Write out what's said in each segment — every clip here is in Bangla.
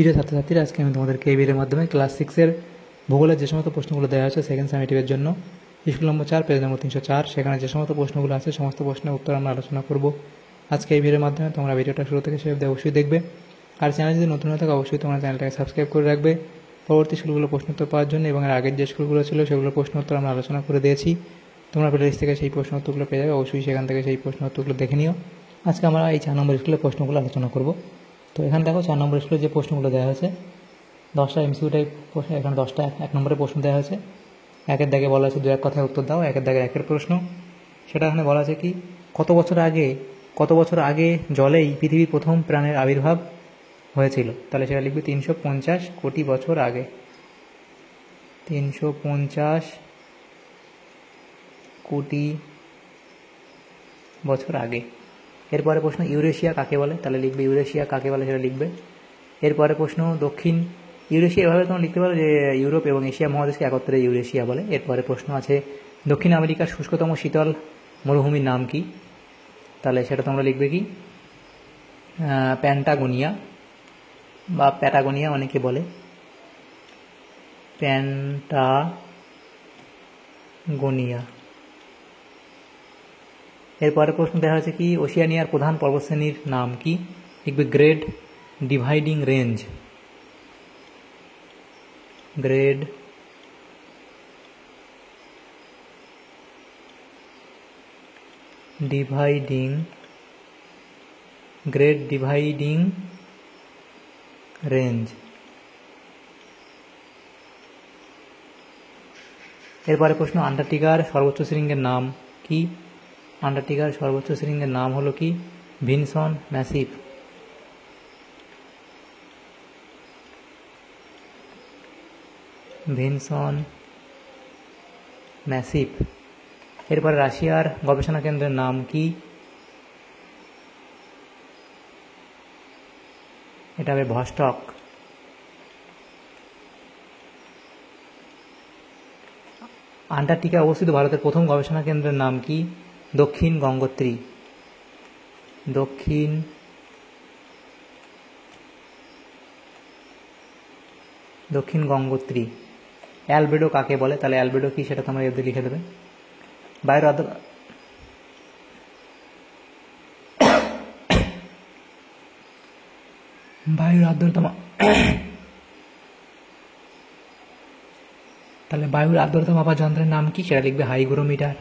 প্রিয় ছাত্রছাত্রীরা, আজকে আমি তোমাদেরকে এই ভিডিওর মাধ্যমে ক্লাস 6-এর ভূগোলের যে সমস্ত প্রশ্নগুলো দেওয়া হয়েছে সেকেন্ড সামেটিভের জন্য স্কুল নম্বর 4 পেজ নম্বর 304, সেখানে যে সমস্ত প্রশ্নগুলো আছে সমস্ত প্রশ্নের উত্তর আমরা আলোচনা করব আজকে এই ভিডিওর মাধ্যমে। তোমরা ভিডিওটা শুরু থেকে শেষ অবধি অবশ্যই দেখবে, আর চ্যানেল যদি নতুন হয়ে থাকে অবশ্যই তোমরা চ্যানেলটাকে সাবস্ক্রাইব করে রাখবে পরবর্তী স্কুলগুলো প্রশ্ন উত্তর পাওয়ার জন্য। এবং এর আগের যে স্কুলগুলো ছিল সেগুলোর প্রশ্ন উত্তর আমরা আলোচনা করে দিয়েছি, তোমরা প্লেলিস্ট থেকে সেই প্রশ্ন উত্তরগুলো পেয়ে যাবে, অবশ্যই সেখান থেকে সেই প্রশ্ন উত্তরগুলো দেখে নিও। আজকে আমরা এই 4 নম্বর স্কুলের প্রশ্নগুলো আলোচনা করব। তো এখানে দেখো 4 নম্বর স্কুলের যে প্রশ্নগুলো দেওয়া হয়েছে 10টা এমসিকিউ টাইপ প্রশ্ন, এখানে 10টা 1 নম্বরের প্রশ্ন দেওয়া হয়েছে। একের দাগে বলা আছে 2-1 কথায় উত্তর দাও, একের দাগে একের প্রশ্ন। সেটা এখানে বলা আছে কি, কত বছর আগে জলেই পৃথিবীর প্রথম প্রাণের আবির্ভাব হয়েছিল। তাহলে সেটা লিখবে 350 কোটি বছর আগে। 350 কোটি বছর আগে। এরপরে প্রশ্ন, ইউরেশিয়া কাকে বলে? তাহলে লিখবে ইউরেশিয়া কাকে বলে, সেটা লিখবে। এরপরে প্রশ্ন, দক্ষিণ ইউরেশিয়া, এভাবে তোমরা লিখতে পারো যে ইউরোপ এবং এশিয়া মহাদেশকে একত্রে ইউরেশিয়া বলে। এরপরে প্রশ্ন আছে, দক্ষিণ আমেরিকার শুষ্কতম শীতল মরুভূমির নাম কি? তাহলে সেটা তোমরা লিখবে কি, প্যান্টাগোনিয়া বা প্যাটাগোনিয়া অনেকে বলে, প্যান্টাগোনিয়া। এরপরে প্রশ্ন দেখা হচ্ছে কি, ওশিয়ানিয়ার প্রধান পর্বতশ্রেণীর নাম কি? লিখবে great dividing range. Great dividing range. এরপরে প্রশ্ন, আন্টার্কটিকার সর্বোচ্চ শৃঙ্গের নাম কি? আন্টার্কটিকার সর্বোচ্চ শৃঙ্গের নাম হলো কি, ভিনসন ম্যাসিভ। Vinson Massif. এরপরে রাশিয়ার গবেষণা কেন্দ্রের নাম কি? এটা হবে ভস্টক। আন্টার্কটিকায় অবস্থিত ভারতের প্রথম গবেষণা কেন্দ্রের নাম কি? দক্ষিণ গঙ্গোত্রী। দক্ষিণ গঙ্গোত্রী। অ্যালবেডো কাকে বলে? তাহলে অ্যালবেডো কি সেটা তোমরা এতে লিখে দেবে। বায়ুর আর্দ্রতা তাহলে বায়ুর আর্দ্রতা মাপার যন্ত্রের নাম কি? সেটা লিখবে হাইগ্রোমিটার।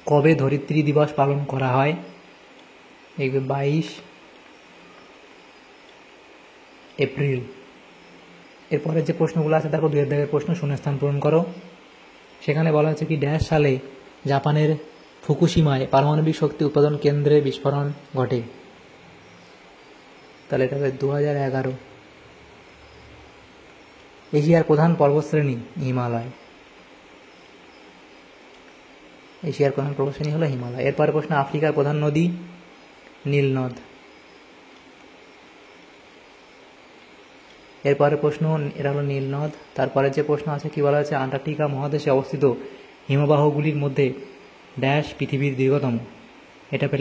কবে ধরিত্রী দিবস পালন করা হয়? লিখবে 22 এপ্রিল। এরপরে যে প্রশ্নগুলো আছে দেখো, 2 দাগের প্রশ্ন, শূন্যস্থান পূরণ করো। সেখানে বলা হচ্ছে কি, ড্যাশ সালে জাপানের ফুকুশিমায় পারমাণবিক শক্তি উৎপাদন কেন্দ্রে বিস্ফোরণ ঘটে? তাহলে এটা হবে 2011। এশিয়ার প্রধান পর্বতশ্রেণী হিমালয়। এশিয়ার প্রধান পর্বতশ্রেণী হলো হিমালয়। এরপরে প্রশ্ন, আফ্রিকার প্রধান নদী? নীল নদ। এরপরে প্রশ্ন, এটা হলো নীল নদ। তারপরে যে প্রশ্ন আছে কি বলা আছে, আন্টার্কটিকা মহাদেশে অবস্থিত হিমবাহগুলির মধ্যে ড্যাশ পৃথিবীর দীর্ঘতম? এটা হবে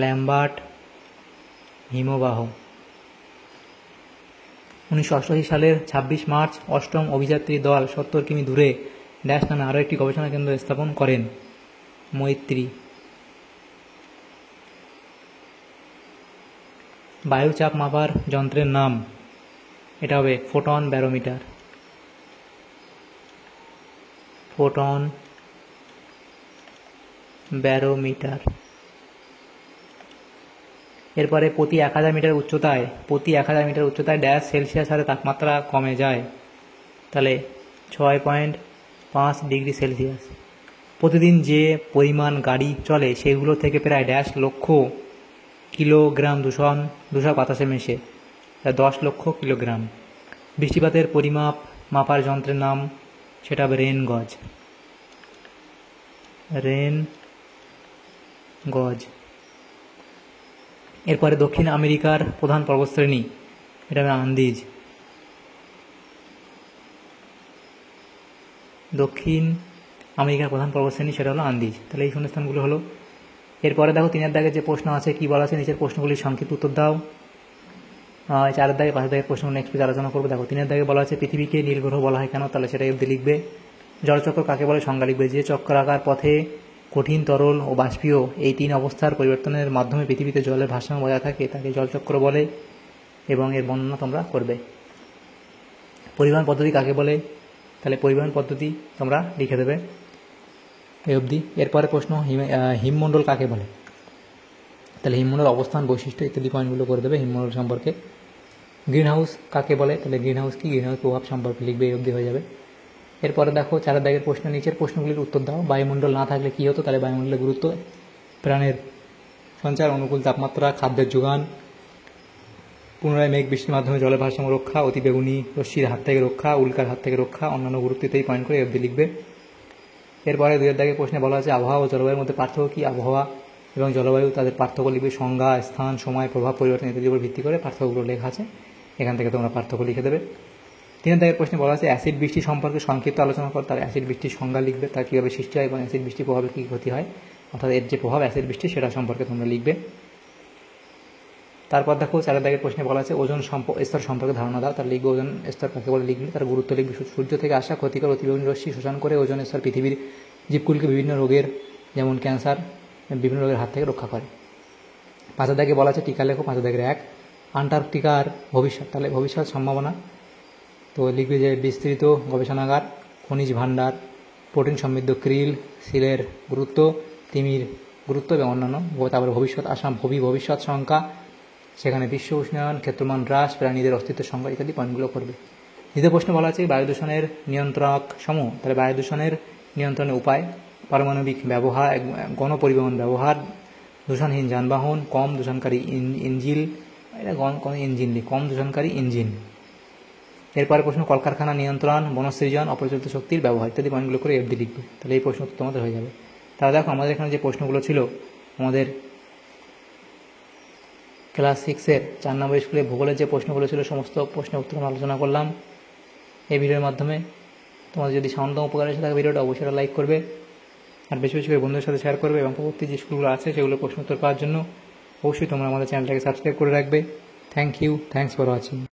ল্যাম্বার্ট হিমবাহ। 1988 সালের 26 মার্চ 8ম অভিযাত্রী দল 70 কিমি দূরে ড্যাশ নামে আরও একটি গবেষণা কেন্দ্র স্থাপন করেন? মৈত্রী। বায়ুচাপ মাপার যন্ত্রের নাম? এটা হবে ফোটন ব্যারোমিটার। এরপরে প্রতি 1000 মিটার উচ্চতায় ড্যাশ সেলসিয়াস হারে তাপমাত্রা কমে যায়? তাহলে 6.5 ডিগ্রি সেলসিয়াস। প্রতিদিন যে পরিমাণ গাড়ি চলে সেগুলো থেকে প্রায় ড্যাশ লক্ষ কিলোগ্রাম দূষণ বাতাসে মেশে? 10 লক্ষ কিলোগ্রাম। বৃষ্টিপাতের পরিমাপ মাপার যন্ত্রের নাম? সেটা হবে রেন গজ। এরপরে দক্ষিণ আমেরিকার প্রধান পর্বতশ্রেণী? এটা হবে আন্দিজ। দক্ষিণ আমেরিকার প্রধান পর্বতশ্রেণী সেটা হলো আন্দিজ। তাহলে এই শূন্যস্থানগুলো হলো। এরপরে দেখো 3-এর দাগে যে প্রশ্ন আছে কী বলা আছে, নিচের প্রশ্নগুলির সংক্ষিপ্ত উত্তর দাও। 4-এর দাগে 5-এর দাগের প্রশ্ন নেক্সট পেজে আলোচনা করবো। দেখো 3-এর দাগে বলা আছে পৃথিবীকে নীল গ্রহ বলা হয় কেন, তাহলে সেটাই অবধি লিখবে। জলচক্র কাকে বলে সংজ্ঞা লিখবে। যে চক্রাকার পথে কঠিন, তরল ও বাষ্পীয় এই 3 অবস্থার পরিবর্তনের মাধ্যমে পৃথিবীতে জলের ভারসাম্য বজায় থাকে তাকে জলচক্র বলে এবং এর বর্ণনা তোমরা করবে। পরিবহন পদ্ধতি কাকে বলে, তাহলে পরিবহন পদ্ধতি তোমরা লিখে দেবে এই অবধি। এরপরে প্রশ্ন হিমমণ্ডল কাকে বলে, তাহলে হিমমণ্ডল অবস্থান, বৈশিষ্ট্য ইত্যাদি পয়েন্টগুলো করে দেবে হিমমণ্ডল সম্পর্কে। গ্রিন হাউস কাকে বলে, তাহলে গ্রিন হাউস কি, গ্রিন হাউস প্রভাব সম্পর্কে লিখবে, এই অবধি হয়ে যাবে। এরপরে দেখো 4-এর দাগের প্রশ্ন, নিচের প্রশ্নগুলির উত্তর দাও। বায়ুমণ্ডল না থাকলে কী হতো, তাহলে বায়ুমণ্ডলের গুরুত্ব, প্রাণের সঞ্চার, অনুকূল তাপমাত্রা, খাদ্যের যোগান, পুনরায় মেঘ বৃষ্টির মাধ্যমে জলের ভারসাম্য রক্ষা, অতি বেগুনি রশ্মির হাত থেকে রক্ষা, উল্কার হাত থেকে রক্ষা, অন্যান্য গুরুত্ব ইত্যাদি পয়েন্ট করে অবধি লিখবে। এরপরে 2-এর দাগের প্রশ্নে বলা আছে আবহাওয়া ও জলবায়ুর মধ্যে পার্থক্য কী। আবহাওয়া এবং জলবায়ু তাদের পার্থক্য লিখবে, সংজ্ঞা, স্থান, সময়, প্রভাব, পরিবর্তন ইত্যাদির উপর ভিত্তি করে পার্থক্যগুলো লেখা আছে, এখান থেকে তোমরা পার্থক্য লিখে দেবে। 3-এর দাগের প্রশ্নে বলা আছে অ্যাসিড বৃষ্টি সম্পর্কে সংক্ষিপ্ত আলোচনা কর। তার অ্যাসিড বৃষ্টির সংজ্ঞা লিখবে, তার কীভাবে সৃষ্টি হয় এবং অ্যাসিড বৃষ্টির প্রভাবে কী ক্ষতি হয়, অর্থাৎ এর যে প্রভাব অ্যাসিড বৃষ্টি সেটা সম্পর্কে তোমরা লিখবে। তারপর দেখো 4-এর দাগের প্রশ্নে বলা আছে ওজন স্তর সম্পর্কে ধারণা দাও। তার লিখবে ওজন স্তর কাকে বলে লিখবে, তার গুরুত্ব লিখবে। সূর্য থেকে আসা ক্ষতিকর অতিবেগুনি রশ্মি শোষণ করে ওজন স্তর পৃথিবীর জীবকুলকে বিভিন্ন রোগের, যেমন ক্যান্সার, বিভিন্ন রোগের হাত থেকে রক্ষা করে। 5-এর দাগে বলা আছে টিকা লেখো। 5-এর দাগের 1 আন্টার্কটিকার ভবিষ্যৎ, তাহলে ভবিষ্যৎ সম্ভাবনা তো লিখবে যে বিস্তৃত গবেষণাগার, খনিজ ভাণ্ডার, প্রোটিন সমৃদ্ধ ক্রিল, সিলের গুরুত্ব, তিমির গুরুত্ব এবং অন্যান্য। তারপরে ভবিষ্যৎ আসাম, ভবিষ্যৎ সংখ্যা, সেখানে বিশ্ব উষ্ণায়ন, ক্ষেত্রমান হ্রাস, প্রাণীদের অস্তিত্বের সংখ্যা ইত্যাদি পয়েন্টগুলো করবে। দ্বিতীয় প্রশ্ন বলা আছে বায়ু দূষণের নিয়ন্ত্রক সমূহ, তাহলে বায়ু দূষণের নিয়ন্ত্রণের উপায়, পারমাণবিক ব্যবহার, গণপরিবহন ব্যবহার, দূষণহীন যানবাহন, কম দূষণকারী ইঞ্জিন, এটা কম দূষণকারী ইঞ্জিন। এরপরে প্রশ্ন কলকারখানা নিয়ন্ত্রণ, বনসৃজন, অপরিচালিত শক্তির ব্যবহার ইত্যাদি পয়েন্টগুলো করে অবধি লিখবে, তাহলে এই প্রশ্ন তোমাদের হয়ে যাবে। তাহলে দেখো আমাদের এখানে যে প্রশ্নগুলো ছিল আমাদের ক্লাস 6-এর 4 নম্বর স্কুলে ভূগোলের যে প্রশ্নগুলো ছিল সমস্ত প্রশ্নের উত্তর আমরা আলোচনা করলাম এই ভিডিওর মাধ্যমে। তোমাদের যদি সামান্যতম উপকার এসে থাকে ভিডিওটা অবশ্যই লাইক করবে আর বেশি বেশি করে বন্ধুদের সাথে শেয়ার করবে এবং পরবর্তী যে স্কুলগুলো আছে সেগুলো প্রশ্ন উত্তর পাওয়ার জন্য অবশ্যই তোমরা আমাদের চ্যানেলটাকে সাবস্ক্রাইব করে রাখবে। Thank you, thanks for watching.